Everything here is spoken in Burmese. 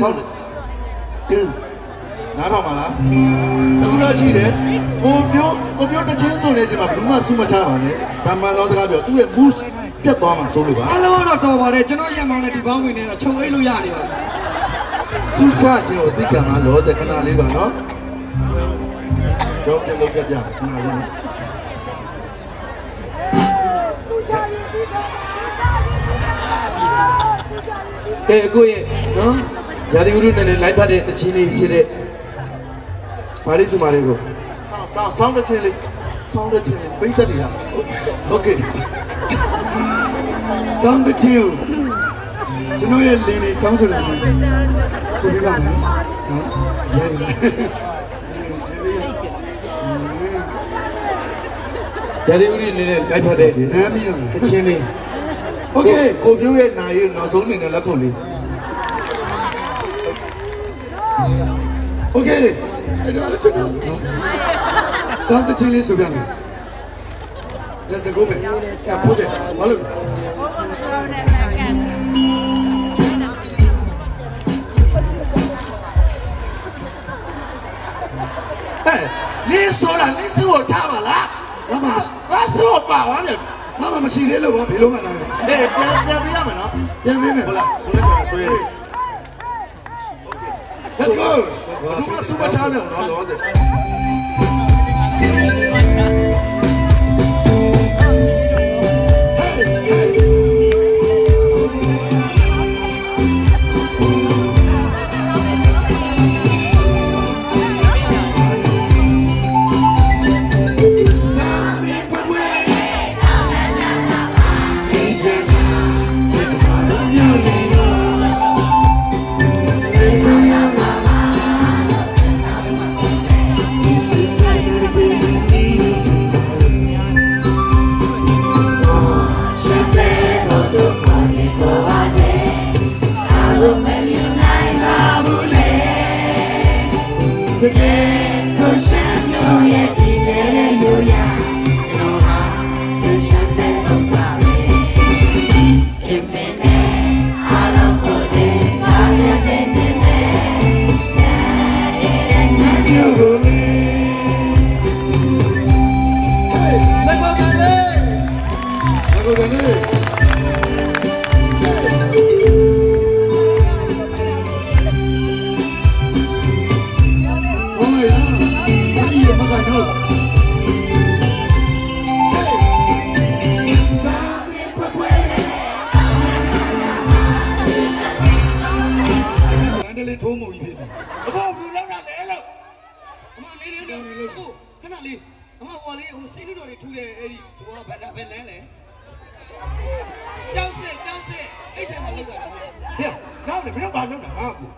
ဆောင်းနားတော့မလားအခုတော့ရှိတယ်ကိုပြောတချင်းဆိုနေကြမှာဘူးမှစူးမချပါနဲ့ဒါမှန်တော့စကားပြောသူ့ရဲ့ mood ပြတ်သွားမှဆုံးလို့ပါအားလုံးတော့တော်ပါတယ်ကျွန်တော်ရံမောင်းနဲ့ဒီပေါင်းဝင်နေတော့ချုပ်အိတ်လို့ရနေပါစူးချခြင်းကိုသိကြမှာလောစခဏလေးပါနော်ကြောက်ပြလို့ပြခဏလေးကဲအခုရဲ့နော်ရာသီဥတုနဲ့လိုက်ဖတ်တဲ့တချင်းလေးဖြစ်တဲ့ဘာလေးစုမာလေးကိုဆောင်းတဲ့ချင်းလေးပိတ်သက်နေရโอเคဆောင်းတဲ့ချင်းကျွန်တော်ရဲ့လင်းလေးကောင်းစရာလေးဆိုပြပါမယ်နော်ရိုက်ပါရာသီဥတုနဲ့လိုက်ဖတ်တဲ့တချင်းလေးโอเคကိုပြိုးရဲ့နာရီနောက်ဆုံးနေနဲ့လက်ခုပ်လေးโอเคအဲ့တော့ကျွန်တော်စောင်းတဲ့ချင်းလေးဆိုပြမယ်လက်စကုပ်ပဲအဖို့တယ်ဘာလို့你说了，你是我家嘛啦？我是我爸爸的，妈妈没洗脸了，我皮肉嘛那个。哎，别嘛喏，别，好了，对。OK， Let's go。如果输不差的，我拿着。ကျောင်းစစ်အိတ်ဆက်မလုပ်တာလားဗျာနောက်တယ်မင်းတို့ဘာလုပ်တာငါ့ကို